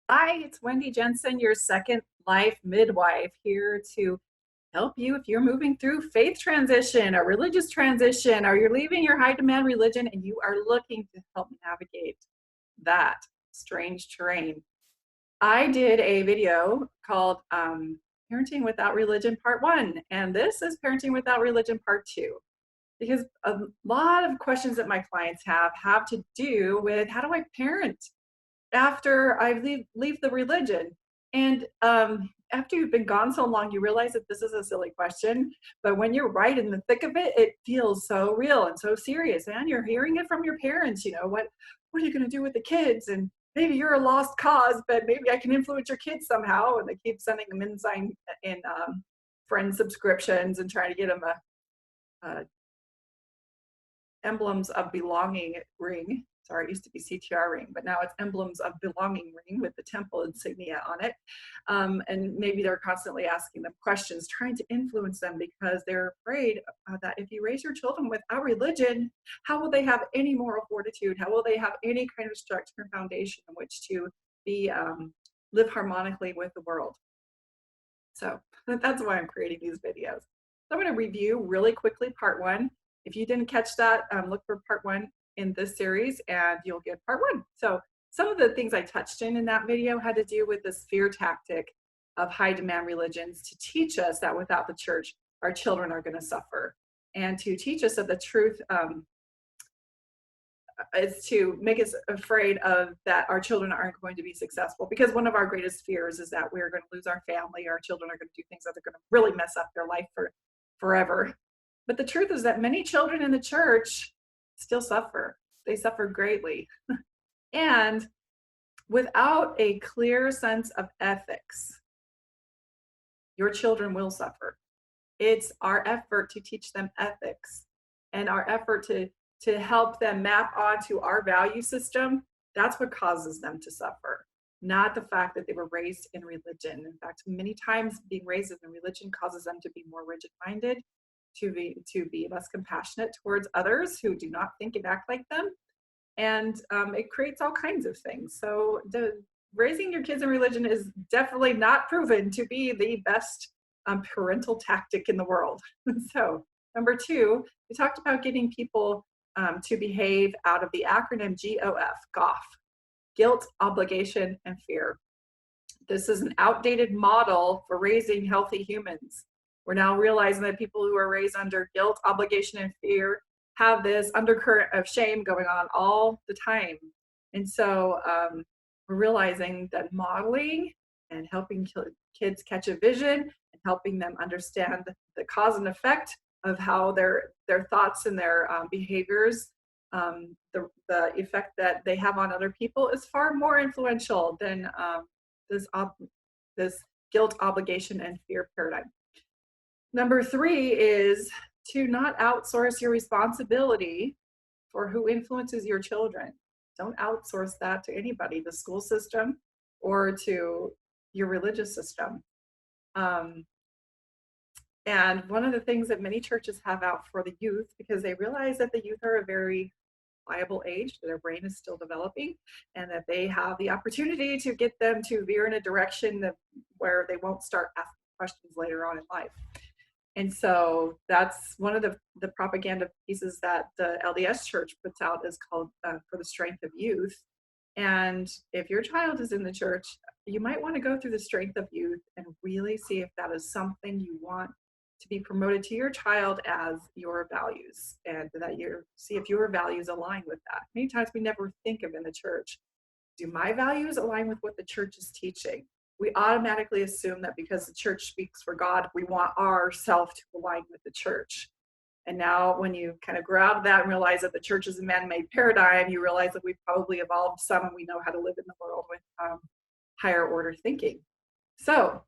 Hi, it's Wendy Jensen, your second life midwife, here to help you if you're moving through faith transition or religious transition, or you're leaving your high demand religion and you are looking to help navigate that strange terrain. I did a video called Parenting Without Religion Part 1, and this is Parenting Without Religion Part 2. Because a lot of questions that my clients have to do with how do I parent after I leave the religion. And after you've been gone so long, you realize that this is a silly question. But when you're right in the thick of it, it feels so real and so serious. And you're hearing it from your parents. What are you going to do with the kids? And maybe you're a lost cause, but maybe I can influence your kids somehow. And they keep sending them in friend subscriptions and trying to get them a Emblems of Belonging ring. Sorry, it used to be CTR ring, but now it's Emblems of Belonging ring with the temple insignia on it. And maybe they're constantly asking them questions, trying to influence them because they're afraid that if you raise your children without religion, how will they have any moral fortitude? How will they have any kind of structure and foundation in which to be live harmonically with the world? So that's why I'm creating these videos. So I'm going to review really quickly part 1. If you didn't catch that, look for part 1 in this series and you'll get part 1. So some of the things I touched in that video had to do with this fear tactic of high demand religions to teach us that without the church, our children are going to suffer. And to teach us that the truth is to make us afraid of that our children aren't going to be successful, because one of our greatest fears is that we're going to lose our family, our children are going to do things that are going to really mess up their life for forever. But the truth is that many children in the church still suffer. They suffer greatly. And without a clear sense of ethics, your children will suffer. It's our effort to teach them ethics and our effort to help them map onto our value system. That's what causes them to suffer, not the fact that they were raised in religion. In fact, many times being raised in religion causes them to be more rigid-minded, to be less compassionate towards others who do not think and act like them. And it creates all kinds of things. So raising your kids in religion is definitely not proven to be the best parental tactic in the world. So number 2, we talked about getting people to behave out of the acronym GOF, guilt, obligation, and fear. This is an outdated model for raising healthy humans. We're now realizing that people who are raised under guilt, obligation, and fear have this undercurrent of shame going on all the time. And so we're realizing that modeling and helping kids catch a vision and helping them understand the cause and effect of how their thoughts and their behaviors, the effect that they have on other people, is far more influential than this guilt, obligation, and fear paradigm. Number 3 is to not outsource your responsibility for who influences your children. Don't outsource that to anybody, the school system or to your religious system. And one of the things that many churches have out for the youth, because they realize that the youth are a very pliable age, their brain is still developing, and that they have the opportunity to get them to veer in a direction where they won't start asking questions later on in life. And so that's one of the propaganda pieces that the LDS church puts out, is called For the Strength of Youth. And if your child is in the church, you might want to go through the Strength of Youth and really see if that is something you want to be promoted to your child as your values, and that you see if your values align with that. Many times we never think of in the church, do my values align with what the church is teaching? We automatically assume that because the church speaks for God, we want ourselves to align with the church. And now when you kind of grow out of that and realize that the church is a man-made paradigm, you realize that we've probably evolved some and we know how to live in the world with higher order thinking. So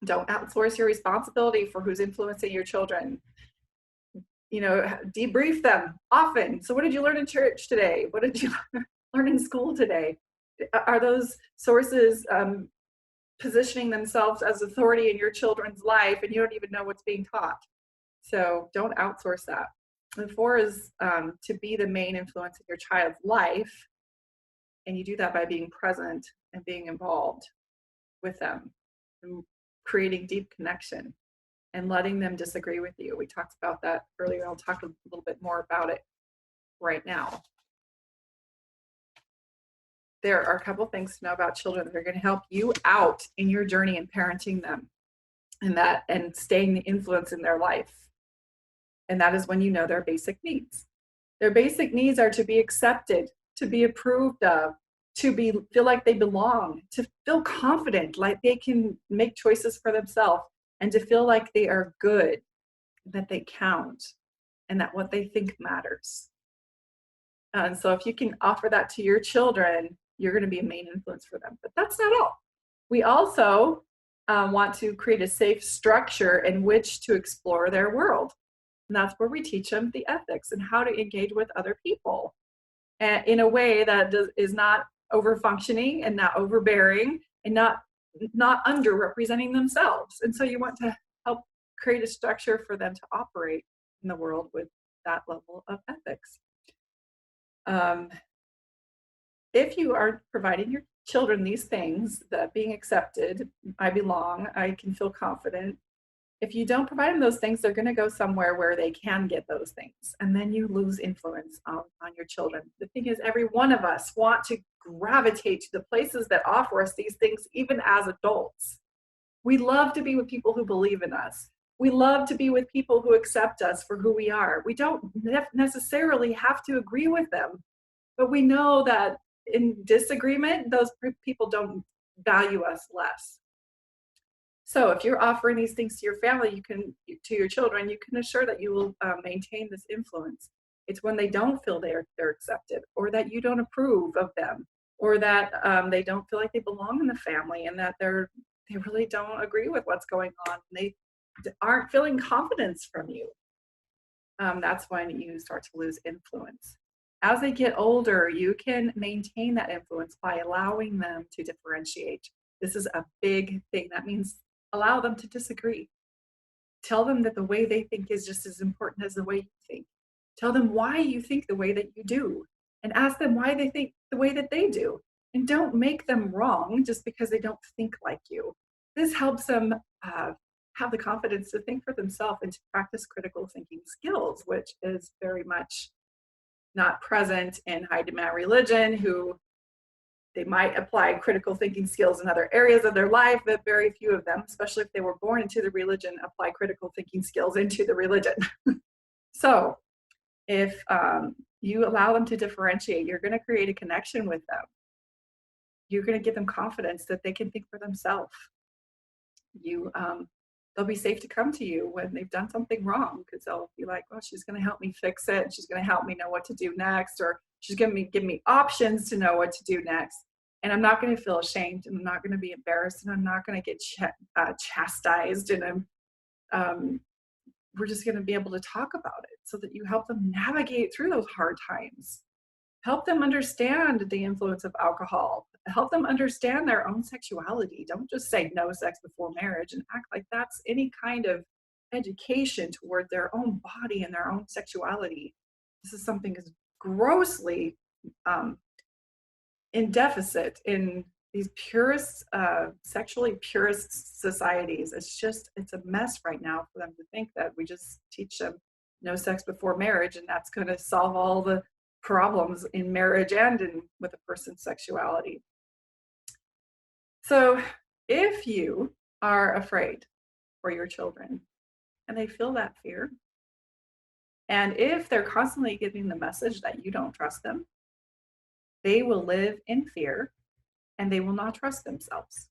don't outsource your responsibility for who's influencing your children. Debrief them often. So what did you learn in church today? What did you learn in school today? Are those sources positioning themselves as authority in your children's life and you don't even know what's being taught? So don't outsource that. And 4 is to be the main influence in your child's life. And you do that by being present and being involved with them and creating deep connection and letting them disagree with you. We talked about that earlier. I'll talk a little bit more about it right now. There are a couple things to know about children that are going to help you out in your journey in parenting them and staying the influence in their life. And that is when you know their basic needs. Their basic needs are to be accepted, to be approved of, to feel like they belong, to feel confident, like they can make choices for themselves, and to feel like they are good, that they count, and that what they think matters. And so if you can offer that to your children, you're going to be a main influence for them. But that's not all. We also want to create a safe structure in which to explore their world. And that's where we teach them the ethics and how to engage with other people in a way that is not over-functioning and not overbearing and not underrepresenting themselves. And so you want to help create a structure for them to operate in the world with that level of ethics. If you are providing your children these things, that being accepted, I belong, I can feel confident. If you don't provide them those things, they're going to go somewhere where they can get those things. And then you lose influence on your children. The thing is, every one of us want to gravitate to the places that offer us these things, even as adults. We love to be with people who believe in us. We love to be with people who accept us for who we are. We don't necessarily have to agree with them, but we know that in disagreement, those people don't value us less. So if you're offering these things to your family, to your children, you can assure that you will maintain this influence. It's when they don't feel they're accepted, or that you don't approve of them, or that they don't feel like they belong in the family, and that they really don't agree with what's going on. They aren't feeling confidence from you. That's when you start to lose influence. As they get older, you can maintain that influence by allowing them to differentiate. This is a big thing. That means allow them to disagree. Tell them that the way they think is just as important as the way you think. Tell them why you think the way that you do, and ask them why they think the way that they do. And don't make them wrong just because they don't think like you. This helps them have the confidence to think for themselves and to practice critical thinking skills, which is very much not present in high demand religion, who they might apply critical thinking skills in other areas of their life, but very few of them, especially if they were born into the religion, apply critical thinking skills into the religion. So if you allow them to differentiate, you're going to create a connection with them. You're going to give them confidence that they can think for themselves. They'll be safe to come to you when they've done something wrong, because they'll be like, oh, she's going to help me fix it. She's going to help me know what to do next, or she's going to give me options to know what to do next. And I'm not going to feel ashamed, and I'm not going to be embarrassed, and I'm not going to get chastised. And we're just going to be able to talk about it so that you help them navigate through those hard times. Help them understand the influence of alcohol. Help them understand their own sexuality. Don't just say no sex before marriage and act like that's any kind of education toward their own body and their own sexuality. This is something that's grossly in deficit in these purist, sexually purist societies. It's a mess right now for them to think that we just teach them no sex before marriage and that's going to solve all the problems in marriage and with a person's sexuality. So if you are afraid for your children and they feel that fear, and if they're constantly giving the message that you don't trust them, they will live in fear and they will not trust themselves.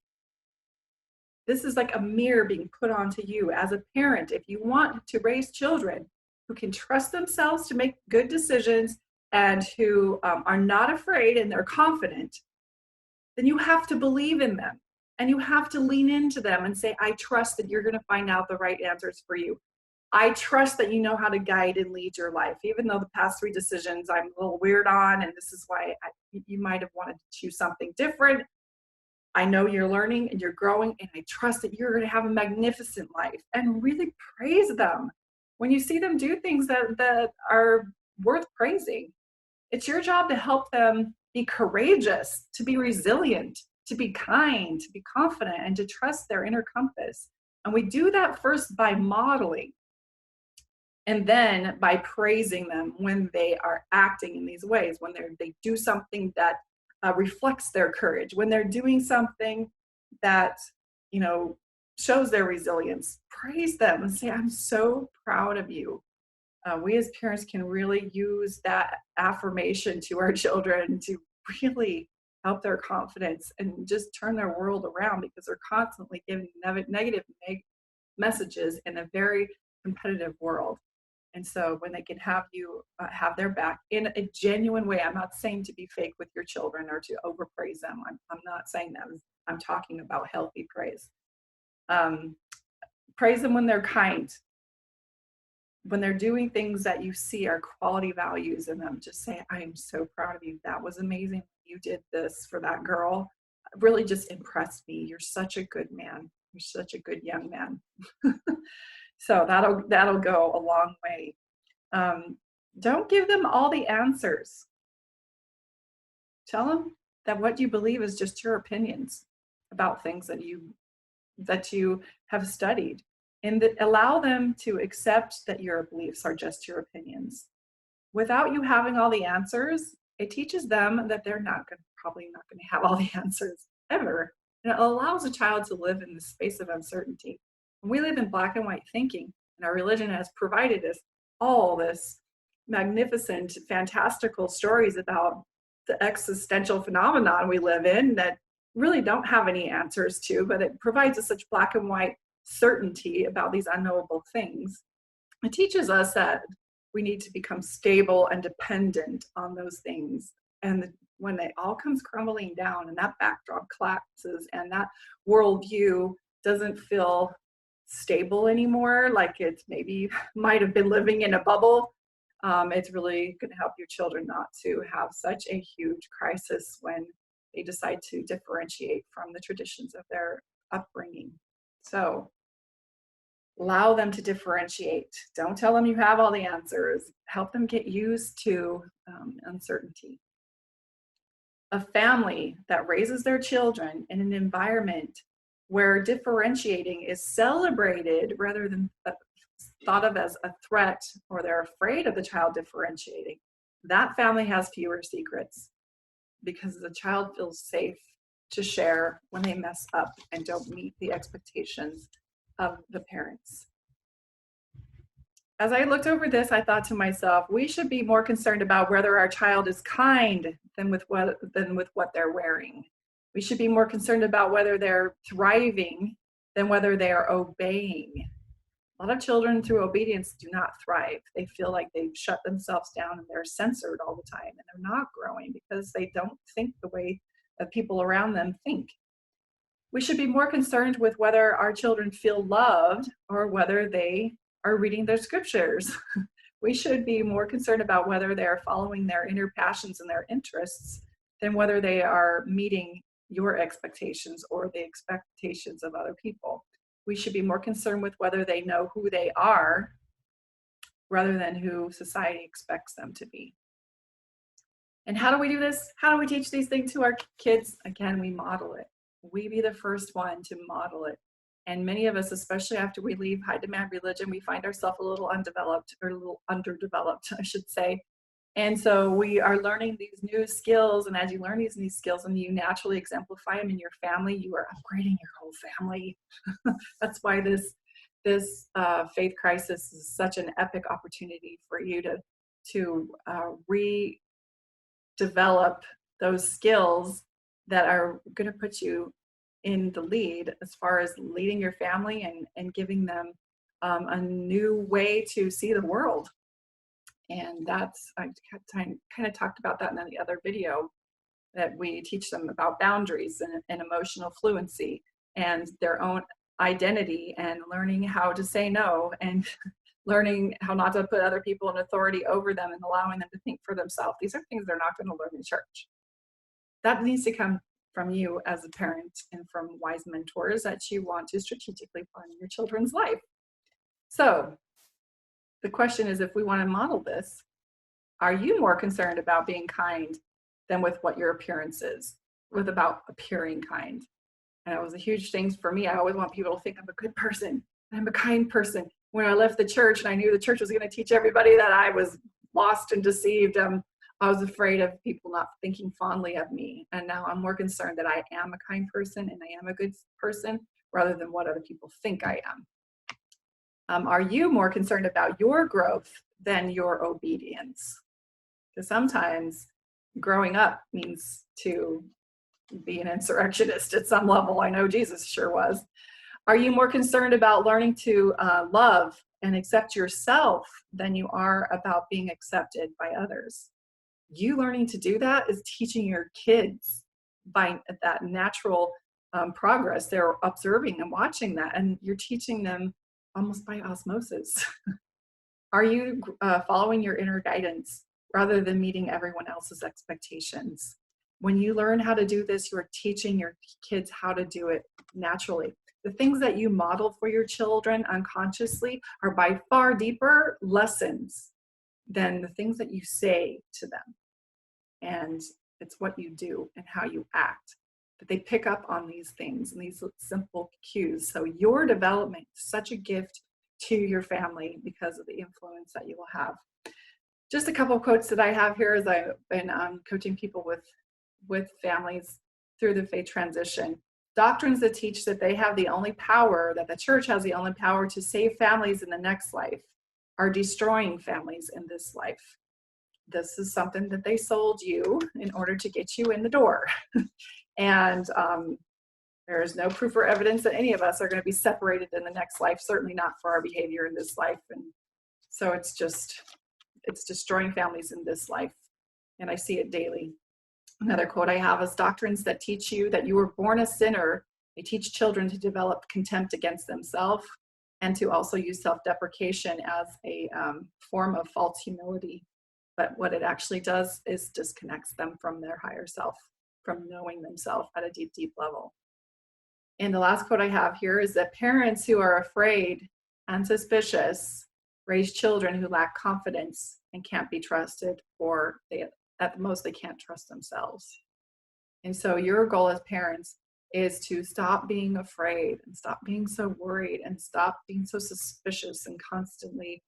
This is like a mirror being put onto you as a parent. If you want to raise children who can trust themselves to make good decisions and who are not afraid and they're confident, then you have to believe in them and you have to lean into them and say, I trust that you're going to find out the right answers for you. I trust that you know how to guide and lead your life, even though the past 3 decisions I'm a little weird on, and this is why you might have wanted to choose something different. I know you're learning and you're growing, and I trust that you're going to have a magnificent life. And really praise them when you see them do things that are worth praising. It's your job to help them be courageous, to be resilient, to be kind, to be confident, and to trust their inner compass. And we do that first by modeling, and then by praising them when they are acting in these ways, when they do something that reflects their courage, when they're doing something that, you know, shows their resilience. Praise them and say, I'm so proud of you. We as parents can really use that affirmation to our children to really help their confidence and just turn their world around, because they're constantly giving negative messages in a very competitive world. And so when they can have you have their back in a genuine way, I'm not saying to be fake with your children or to overpraise them. I'm not saying that. I'm talking about healthy praise. Praise them when they're kind. When they're doing things that you see are quality values in them, just say, I am so proud of you. That was amazing. You did this for that girl. It really just impressed me. You're such a good man. You're such a good young man. So that'll go a long way. Don't give them all the answers. Tell them that what you believe is just your opinions about things that you have studied, and allow them to accept that your beliefs are just your opinions. Without you having all the answers, it teaches them that they're probably not going to have all the answers ever. And it allows a child to live in the space of uncertainty. When we live in black and white thinking, and our religion has provided us all this magnificent, fantastical stories about the existential phenomenon we live in that really don't have any answers to, but it provides us such black and white certainty about these unknowable things. It teaches us that we need to become stable and dependent on those things. And when it all comes crumbling down and that backdrop collapses and that worldview doesn't feel stable anymore, like it maybe might have been living in a bubble, it's really going to help your children not to have such a huge crisis when they decide to differentiate from the traditions of their upbringing. So allow them to differentiate. Don't tell them you have all the answers. Help them get used to uncertainty. A family that raises their children in an environment where differentiating is celebrated rather than thought of as a threat, or they're afraid of the child differentiating, that family has fewer secrets, because the child feels safe to share when they mess up and don't meet the expectations of the parents. As I looked over this, I thought to myself, we should be more concerned about whether our child is kind than with what they're wearing. We should be more concerned about whether they're thriving than whether they are obeying. A lot of children through obedience do not thrive. They feel like they've shut themselves down and they're censored all the time, and they're not growing because they don't think the way that people around them think. We should be more concerned with whether our children feel loved or whether they are reading their scriptures. We should be more concerned about whether they are following their inner passions and their interests than whether they are meeting your expectations or the expectations of other people. We should be more concerned with whether they know who they are rather than who society expects them to be. And how do we do this? How do we teach these things to our kids? Again, we model it. We be the first one to model it. And many of us, especially after we leave high demand religion, we find ourselves a little undeveloped, or a little underdeveloped, I should say. And so we are learning these new skills. And as you learn these new skills and you naturally exemplify them in your family, you are upgrading your whole family. That's why this faith crisis is such an epic opportunity for you to redevelop those skills that are going to put you in the lead as far as leading your family and giving them a new way to see the world. And I kind of talked about that in the other video, that we teach them about boundaries and emotional fluency and their own identity, and learning how to say no, and learning how not to put other people in authority over them, and allowing them to think for themselves. These are things they're not going to learn in church. That needs to come from you as a parent and from wise mentors that you want to strategically plan in your children's life. So the question is, if we want to model this, are you more concerned about being kind than with what your appearance is, with about appearing kind. And it was a huge thing for me. I always want people to think I'm a good person. I'm a kind person. When I left the church and I knew the church was going to teach everybody that I was lost and deceived, I was afraid of people not thinking fondly of me. And now I'm more concerned that I am a kind person and I am a good person rather than what other people think I am. Are you more concerned about your growth than your obedience? Because sometimes growing up means to be an insurrectionist at some level. I know Jesus sure was. Are you more concerned about learning to love and accept yourself than you are about being accepted by others? You learning to do that is teaching your kids by that natural progress. They're observing and watching that, and you're teaching them almost by osmosis. Are you following your inner guidance rather than meeting everyone else's expectations? When you learn how to do this, you're teaching your kids how to do it naturally. The things that you model for your children unconsciously are by far deeper lessons than the things that you say to them. And it's what you do and how you act. But they pick up on these things and these simple cues. So your development is such a gift to your family because of the influence that you will have. Just a couple of quotes that I have here as I've been coaching people with families through the faith transition. Doctrines that teach that they have the only power, that the church has the only power to save families in the next life, are destroying families in this life. This is something that they sold you in order to get you in the door. And there is no proof or evidence that any of us are going to be separated in the next life, certainly not for our behavior in this life. And so it's destroying families in this life. And I see it daily. Another quote I have is, doctrines that teach you that you were born a sinner, they teach children to develop contempt against themselves and to also use self-deprecation as a form of false humility. But what it actually does is disconnects them from their higher self, from knowing themselves at a deep, deep level. And the last quote I have here is that parents who are afraid and suspicious raise children who lack confidence and can't be trusted, or at the most, they can't trust themselves. And so your goal as parents is to stop being afraid and stop being so worried and stop being so suspicious and constantly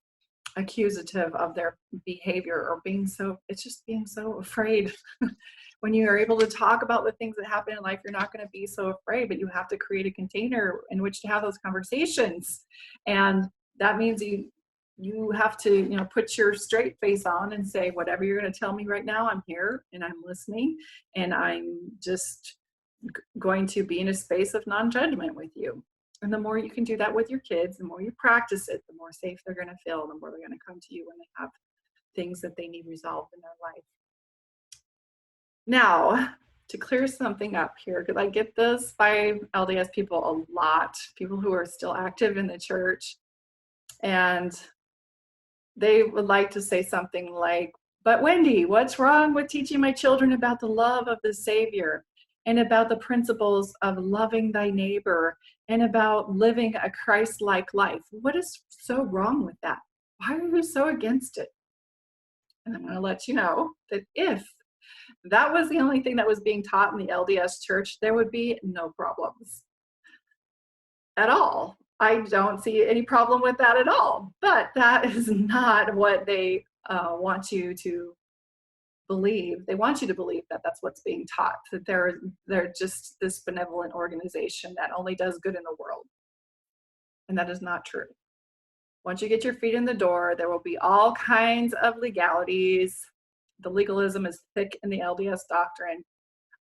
accusative of their behavior, or being so afraid. When you are able to talk about the things that happen in life, you're not going to be so afraid, but you have to create a container in which to have those conversations. And that means you have to, put your straight face on and say, whatever you're going to tell me right now, I'm here and I'm listening, and I'm just going to be in a space of non-judgment with you. And the more you can do that with your kids, the more you practice it, the more safe they're going to feel, the more they're going to come to you when they have things that they need resolved in their life. Now, to clear something up here, because I get this by LDS people a lot, people who are still active in the church, and they would like to say something like, but Wendi, what's wrong with teaching my children about the love of the Savior and about the principles of loving thy neighbor and about living a Christ-like life? What is so wrong with that? Why are you so against it? And I'm going to let you know that if that was the only thing that was being taught in the LDS church, there would be no problems at all. I don't see any problem with that at all. But that is not what they want you to believe. They want you to believe that that's what's being taught, that they're just this benevolent organization that only does good in the world. And that is not true. Once you get your feet in the door, there will be all kinds of legalities. The legalism is thick in the LDS doctrine.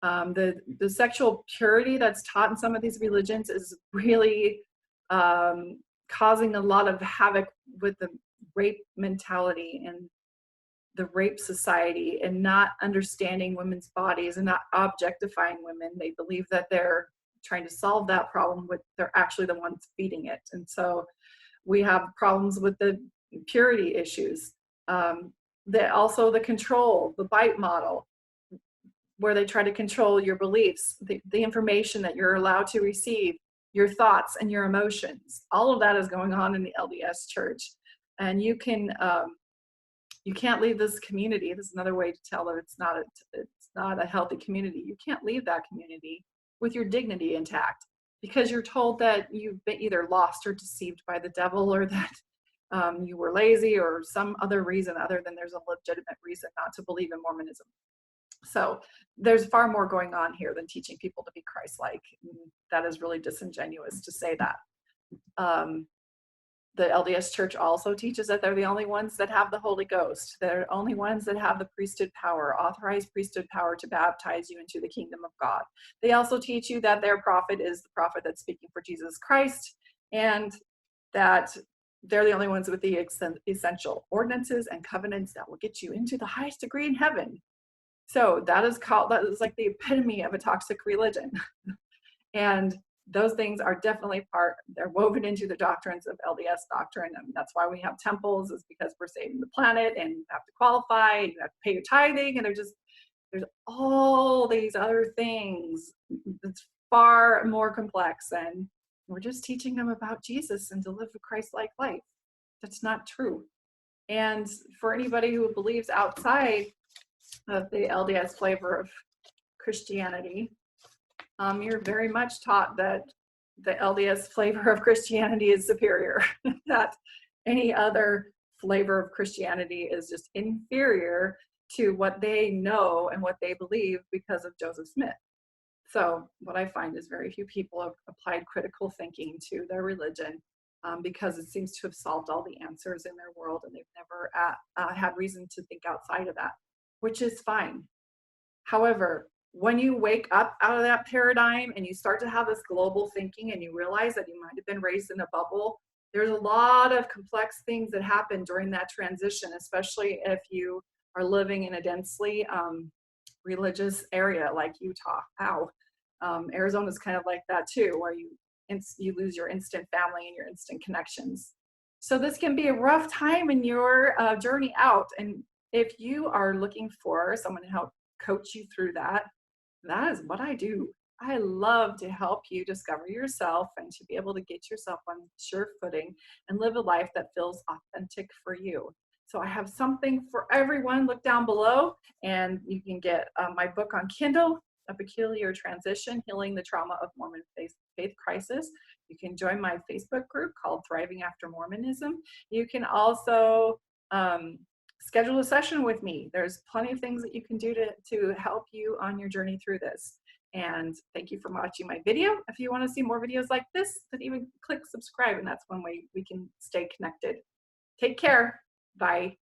The sexual purity that's taught in some of these religions is really causing a lot of havoc with the rape mentality and the rape society, and not understanding women's bodies and not objectifying women. They believe that they're trying to solve that problem, but they're actually the ones feeding it. And so we have problems with the purity issues. Also the control, the bite model, where they try to control your beliefs, the information that you're allowed to receive, your thoughts and your emotions. All of that is going on in the LDS church. And you can't leave this community. This is another way to tell that it's not a healthy community. You can't leave that community with your dignity intact because you're told that you've been either lost or deceived by the devil, or that you were lazy, or some other reason other than there's a legitimate reason not to believe in Mormonism. So there's far more going on here than teaching people to be Christ-like. That is really disingenuous to say that. The LDS Church also teaches that they're the only ones that have the Holy Ghost. They're the only ones that have the priesthood power, authorized priesthood power to baptize you into the kingdom of God. They also teach you that their prophet is the prophet that's speaking for Jesus Christ, and that they're the only ones with the essential ordinances and covenants that will get you into the highest degree in heaven. So that is like the epitome of a toxic religion. And those things are definitely they're woven into the doctrines of LDS doctrine. And that's why we have temples, is because we're saving the planet, and you have to qualify, and you have to pay your tithing, and there's all these other things. It's far more complex, and we're just teaching them about Jesus and to live a Christ-like life. That's not true. And for anybody who believes outside of the LDS flavor of Christianity, you're very much taught that the LDS flavor of Christianity is superior, that any other flavor of Christianity is just inferior to what they know and what they believe because of Joseph Smith. So what I find is very few people have applied critical thinking to their religion because it seems to have solved all the answers in their world, and they've never had reason to think outside of that, which is fine. However, when you wake up out of that paradigm and you start to have this global thinking, and you realize that you might have been raised in a bubble, there's a lot of complex things that happen during that transition, especially if you are living in a densely religious area like Utah. Arizona is kind of like that too, where you lose your instant family and your instant connections. So this can be a rough time in your journey out. And if you are looking for someone to help coach you through that, that is what I do. I love to help you discover yourself and to be able to get yourself on sure footing and live a life that feels authentic for you. So I have something for everyone. Look down below, and you can get my book on Kindle, A Peculiar Transition, Healing the Trauma of Mormon Faith Crisis. You can join my Facebook group called Thriving After Mormonism. You can also schedule a session with me. There's plenty of things that you can do to help you on your journey through this. And thank you for watching my video. If you want to see more videos like this, then even click subscribe, and that's one way we can stay connected. Take care. Bye.